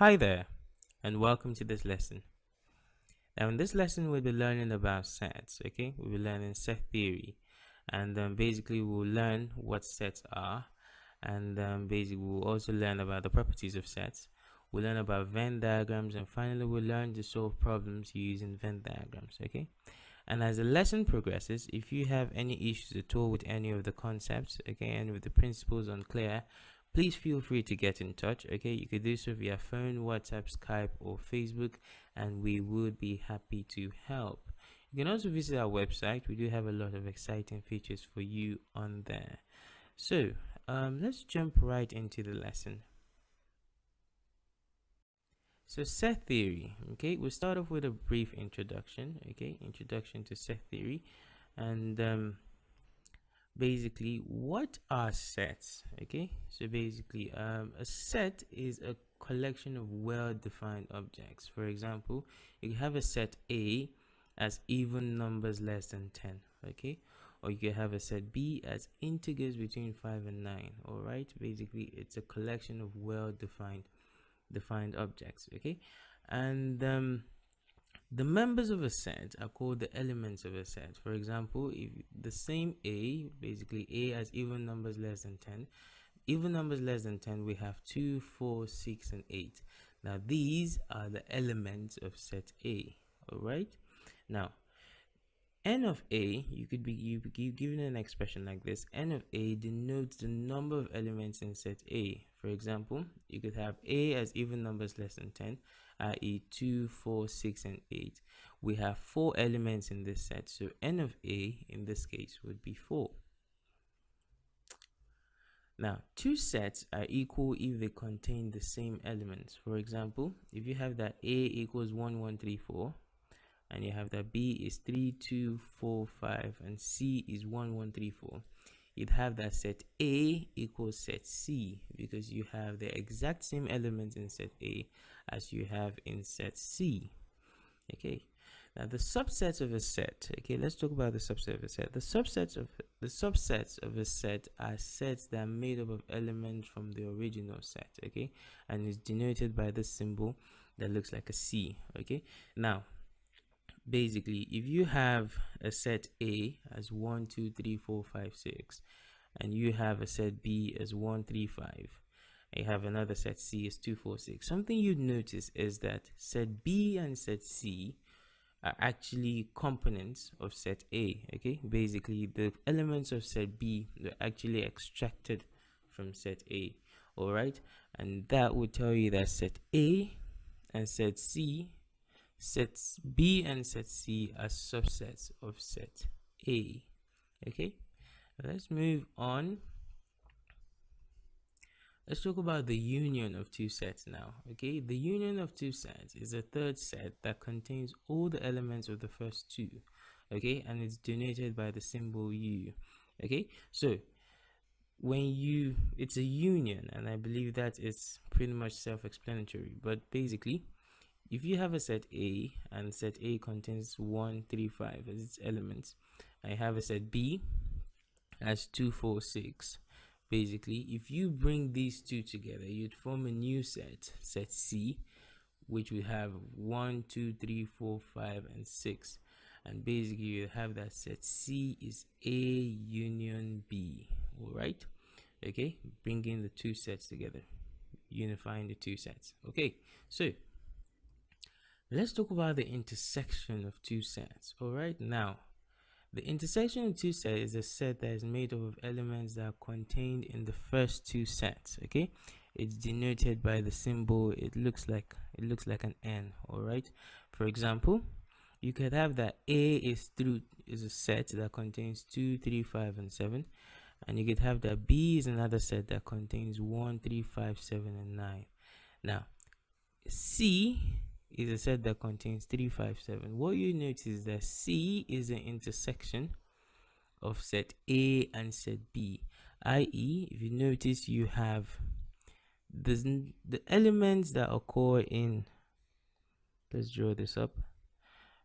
Hi there, and welcome to this lesson. Now, in this lesson, we'll be learning about sets. Okay, we'll be learning set theory, and basically, we'll learn what sets are, and basically, we'll also learn about the properties of sets. We'll learn about Venn diagrams, and finally, we'll learn to solve problems using Venn diagrams. Okay, and as the lesson progresses, if you have any issues at all with any of the concepts, okay, and with the principles unclear, please feel free to get in touch. Okay, you could do so via phone, WhatsApp, Skype, or Facebook, and we would be happy to help. You can also visit our website. We do have a lot of exciting features for you on there. So let's jump right into the lesson. So set theory. Okay, we'll start off with a brief introduction. Okay, introduction to set theory, and basically, what are sets? Okay, so basically a set is a collection of well-defined objects. For example, you have a set A as even numbers less than 10. Okay, or you can have a set B as integers between 5 and 9. All right, basically it's a collection of well-defined objects. Okay, and the members of a set are called the elements of a set. For example, if the same A, basically A as even numbers less than 10, even numbers less than 10, we have 2, 4, 6, and 8. Now, these are the elements of set A. All right. Now, n of A, you could be given an expression like this. N of A denotes the number of elements in set A. For example, you could have A as even numbers less than 10, i.e. 2, 4, 6, and 8. We have 4 elements in this set, so n of A in this case would be 4. Now, two sets are equal if they contain the same elements. For example, if you have that A equals 1, 1, 3, 4, and you have that B is 3, 2, 4, 5, and C is 1, 1, 3, 4. You'd have that set A equals set C because you have the exact same elements in set A as you have in set C. Okay, now the subsets of a set. Okay, let's talk about the subset of a set. The subsets of a set are sets that are made up of elements from the original set. Okay, and is denoted by this symbol that looks like a C. Okay, now basically, if you have a set A as 1, 2, 3, 4, 5, 6, and you have a set B as 1, 3, 5, and you have another set C as 2, 4, 6, something you'd notice is that set B and set C are actually components of set A. Okay, basically the elements of set B are actually extracted from set A. All right, and that would tell you that set A and set C, sets B and set C are subsets of set A. Okay, let's move on. Let's talk about the union of two sets now. Okay, the union of two sets is a third set that contains all the elements of the first two. Okay, and it's denoted by the symbol U. Okay, so it's a union, and I believe that it's pretty much self-explanatory, but basically, if you have a set A and set A contains 1, 3, 5 as its elements, I have a set B as 2, 4, 6. Basically, if you bring these two together, you'd form a new set, set C, which would have 1, 2, 3, 4, 5, and 6. And basically, you have that set C is A union B. All right? Okay, bringing the two sets together, unifying the two sets. Okay, so let's talk about the intersection of two sets. All right, now the intersection of two sets is a set that is made up of elements that are contained in the first two sets. Okay, it's denoted by the symbol. It looks like an N. All right, for example, you could have that A is a set that contains 2, 3, 5, and 7, and you could have that B is another set that contains 1, 3, 5, 7, and 9. Now C is a set that contains 3, 5, 7. What you notice is that C is an intersection of set A and set B, i.e., if you notice, you have the elements that occur in, let's draw this up.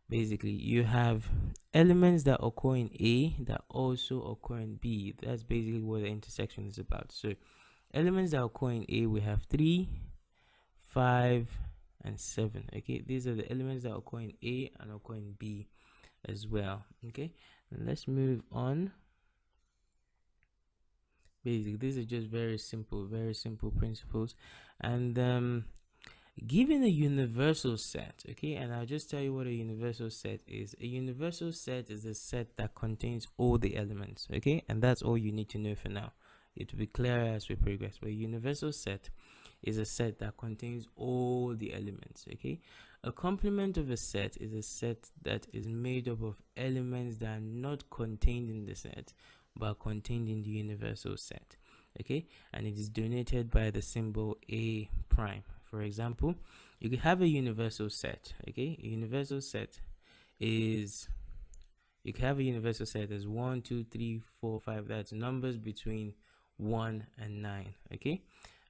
Basically, you have elements that occur in A that also occur in B. That's basically what the intersection is about. So elements that occur in A, we have 3, 5 and 7. Okay, these are the elements that occur in A and occur in B as well. Okay, and let's move on. Basically, these are just very simple principles. And given a universal set, okay, and I'll just tell you what a universal set is. A universal set is a set that contains all the elements, okay, and that's all you need to know for now. It will be clearer as we progress. But a universal set is a set that contains all the elements, okay. A complement of a set is a set that is made up of elements that are not contained in the set but contained in the universal set, okay, and it is denoted by the symbol A prime. For example, you could have a universal set, okay. A universal set is, you can have a universal set as 1 2 3 4 5, that's numbers between 1 and 9, okay.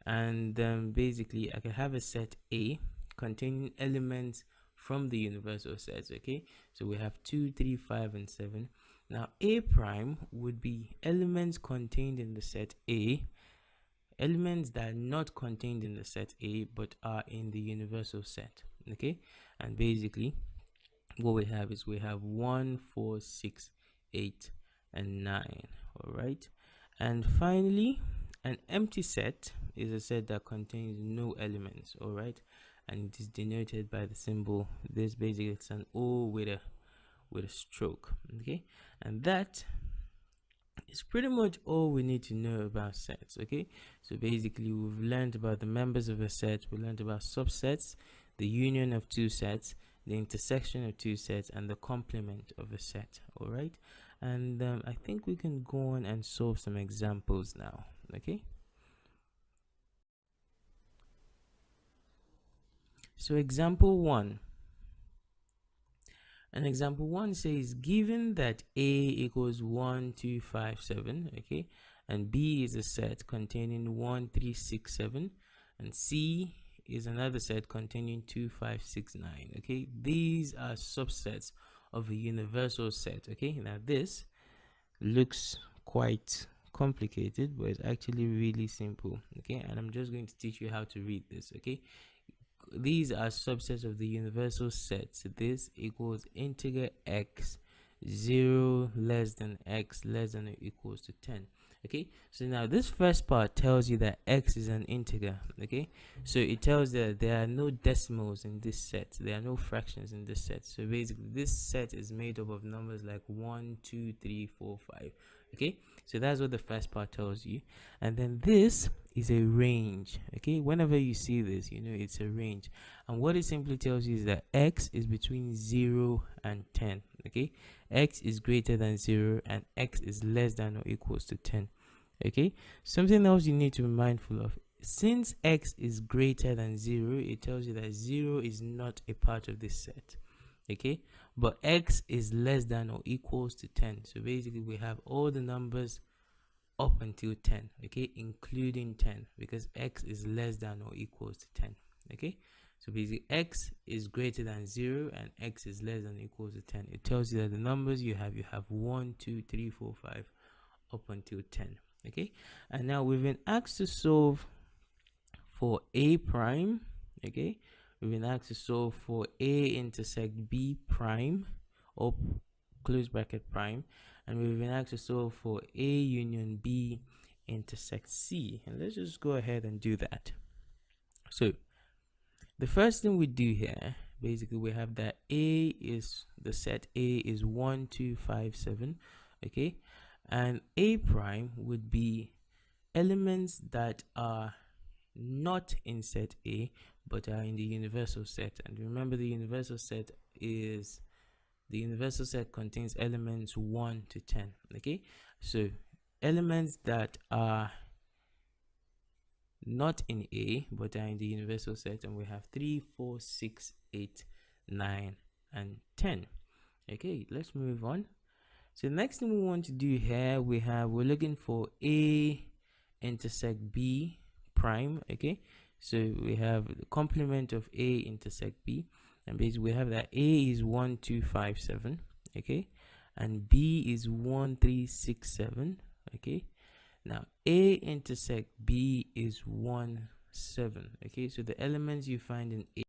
And basically I can have a set A containing elements from the universal sets, okay. So we have 2 3 5 and 7. Now A prime would be elements contained in the set A, elements that are not contained in the set A but are in the universal set, okay. And basically what we have is we have 1 4 6 8 and 9. All right, and finally an empty set is a set that contains no elements. All right, and it is denoted by the symbol, this basically it's an O with a stroke, okay. And that is pretty much all we need to know about sets, okay. So basically we've learned about the members of a set, we learned about subsets, the union of two sets, the intersection of two sets, and the complement of a set. All right, and I think we can go on and solve some examples now, okay. So example 1. And example 1 says, given that A equals 1 2 5 7, okay, and B is a set containing 1 3 6 7, and C is another set containing 2 5 6 9, okay. These are subsets of a universal set, okay. Now this looks quite complicated, but it's actually really simple, okay, and I'm just going to teach you how to read this, okay. These are subsets of the universal set. So this equals integer x 0 less than x less than or equals to 10, okay. So now this first part tells you that x is an integer, okay. So it tells that there are no decimals in this set, there are no fractions in this set. So basically this set is made up of numbers like 1 2 3 4 5, okay. So that's what the first part tells you. And then this is a range, okay. Whenever you see this, you know it's a range, and what it simply tells you is that x is between 0 and 10, okay. X is greater than 0 and x is less than or equals to 10, okay. Something else you need to be mindful of, since x is greater than 0, it tells you that 0 is not a part of this set, okay, but x is less than or equals to 10. So basically we have all the numbers up until 10, okay, including 10, because x is less than or equals to 10, okay. So basically x is greater than 0 and x is less than or equals to 10. It tells you that the numbers you have 1 2 3 4 5 up until 10, okay. And now we've been asked to solve for A prime, okay. We've been asked to solve for A intersect B prime, or close bracket prime, and we've been asked to solve for A union B intersect C. And let's just go ahead and do that. So the first thing we do here, basically we have that A is, the set A is 1 2 5 7, okay, and A prime would be elements that are not in set A but are in the universal set. And remember, the universal set contains elements 1 to 10, okay. So elements that are not in A but are in the universal set, and we have 3 4 6 8 9 and 10, okay. Let's move on. So the next thing we want to do here, we're looking for A intersect B prime, okay. So we have the complement of A intersect B, and basically we have that A is 1 2 5 7, okay, and B is 1 3 6 7, okay. Now A intersect B is 1 7. Okay, so the elements you find in A